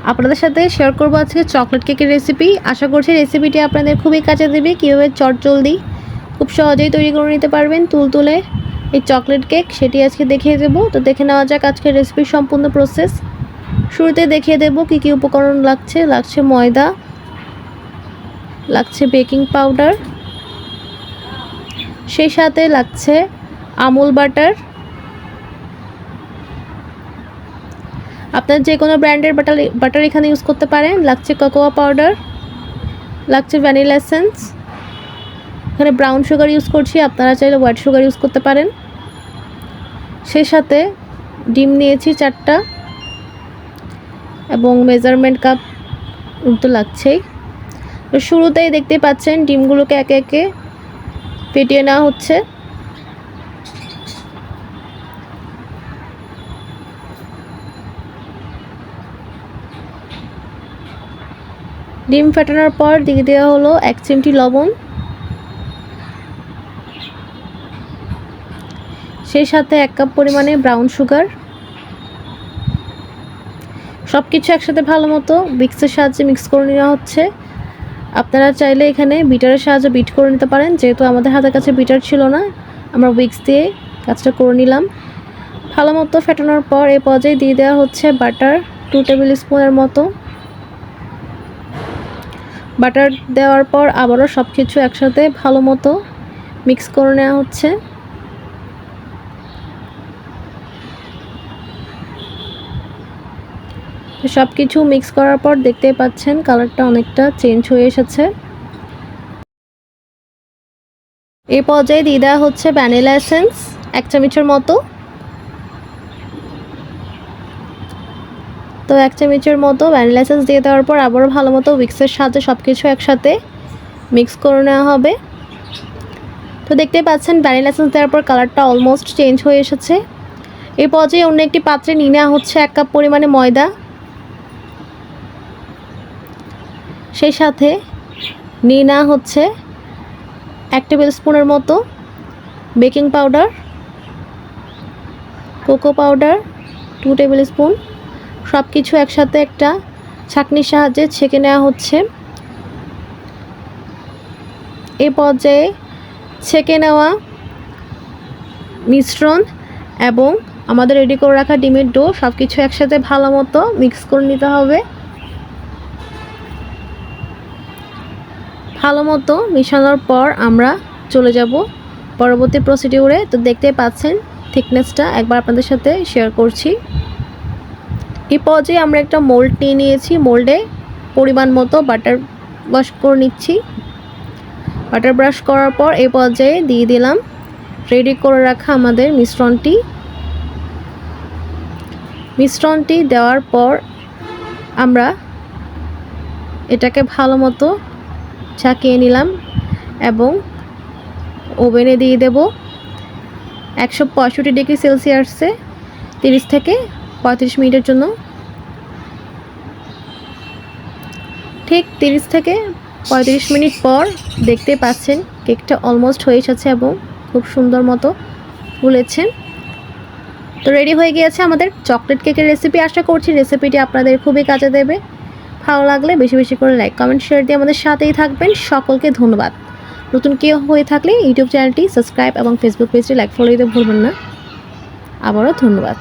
আপনাদের সাথে শেয়ার করব আজকে চকলেট কেকের রেসিপি। আশা করছি রেসিপিটি আপনাদের খুবই কাজে দেবে। কীভাবে চটজলদি খুব সহজেই তৈরি করে নিতে পারবেন তুলতুলে এই চকলেট কেক, সেটি আজকে দেখিয়ে দেব। তো দেখে নেওয়া যাক আজকের রেসিপির সম্পূর্ণ প্রসেস। শুরুতে দেখিয়ে দেব কী কী উপকরণ লাগছে ময়দা, লাগছে বেকিং পাউডার, সেই সাথে লাগছে আমুল বাটার। আপনার যে কোনো ব্র্যান্ডের বাটার এখানে ইউজ করতে পারেন। লাগছে কোকোয়া পাউডার, লাগছে ভ্যানিলা এসেন্স, এখানে ব্রাউন সুগার ইউজ করছি, আপনারা চাইলে হোয়াইট সুগার ইউজ করতে পারেন। সেই সাথে ডিম নিয়েছি 4টা এবং মেজারমেন্ট কাপ তো লাগছেই। তো শুরুতেই দেখতে পাচ্ছেন ডিমগুলোকে একে একে ফেটিয়ে নেওয়া হচ্ছে। ডিম ফেটানোর পর দিয়ে দেওয়া হলো 1 চিমটি লবণ, সেই সাথে 1 কাপ পরিমাণে ব্রাউন সুগার। সব কিছু একসাথে ভালো মতো মিক্সের সাহায্যে মিক্স করে নেওয়া হচ্ছে। আপনারা চাইলে এখানে বিটারের সাহায্যে বিট করে নিতে পারেন, যেহেতু আমাদের হাতের কাছে বিটার ছিল না, আমরা উইক্স দিয়ে কাজটা করে নিলাম। ভালো মতো ফেটানোর পর এই পর্যায়ে দিয়ে দেওয়া হচ্ছে বাটার 2 টেবিল স্পুনের মতো। বাটার দেওয়ার পর আবারও সব কিছু একসাথে ভালো মতো মিক্স করে নেওয়া হচ্ছে। সব কিছু মিক্স করার পর দেখতেই পাচ্ছেন কালারটা অনেকটা চেঞ্জ হয়ে এসেছে। এই পর্যায়ে দিয়ে দেওয়া হচ্ছে ভ্যানিলা এসেন্স 1 চামচের মতো। তো 1 চামচের মতো ভ্যানিলা এসেন্স দিয়ে দেওয়ার পর আবারও ভালো মতো উইক্সের সাহায্যে সব কিছু একসাথে মিক্স করে নেওয়া হবে। তো দেখতেই পাচ্ছেন ভ্যানিলা এসেন্স দেওয়ার পর কালারটা অলমোস্ট চেঞ্জ হয়ে এসেছে। এই পর্যায়ে অন্য একটি পাত্রে নিয়ে নেওয়া হচ্ছে 1 কাপ পরিমাণে ময়দা, সেই সাথে নিয়ে নেওয়া হচ্ছে 1 টেবিল স্পুনের মতো baking powder, cocoa powder 2 table spoon. সব কিছু একসাথে একটা ছাঁকনির সাহায্যে ছেঁকে নেওয়া হচ্ছে। এই পর্যায়ে ছেঁকে নেওয়া মিশ্রণ এবং আমাদের রেডি করে রাখা ডিমের ডো সব কিছু একসাথে ভালো মতো মিক্স করে নিতে হবে। ভালো মতো মিশানোর পর আমরা চলে যাব পরবর্তী প্রসিডিউরে। তো দেখতেই পাচ্ছেন থিকনেসটা একবার আপনাদের সাথে শেয়ার করছি। এই পর্যায়ে আমরা একটা মোল্ড নিয়ে নিয়েছি, মোল্ডে পরিমাণ মতো বাটার ব্রাশ করে নিচ্ছি। বাটার ব্রাশ করার পর এই পর্যায়ে দিয়ে দিলাম রেডি করে রাখা আমাদের মিশ্রণটি দেওয়ার পর আমরা এটাকে ভালো মতো ছাকিয়ে নিলাম এবং ওভেনে দিয়ে দেব 165 ডিগ্রি সেলসিয়াসে 30 থেকে 35 মিনিটের জন্য। ঠিক 30 থেকে 35 মিনিট পর দেখতে পাচ্ছেন কেকটা অলমোস্ট হয়ে এসেছে এবং খুব সুন্দর মতো ফুলেছে। তো রেডি হয়ে গিয়েছে আমাদের চকলেট কেকের রেসিপি। আশা করছি রেসিপিটি আপনাদের খুবই কাজে দেবে। ভালো লাগলে বেশি বেশি করে লাইক কমেন্ট শেয়ার দিয়ে আমাদের সাথেই থাকবেন। সকলকে ধন্যবাদ। নতুন কেউ হয়ে থাকলে ইউটিউব চ্যানেলটি সাবস্ক্রাইব এবং ফেসবুক পেজটি লাইক ফলো দিতে ভুলবেন না। আবারও ধন্যবাদ।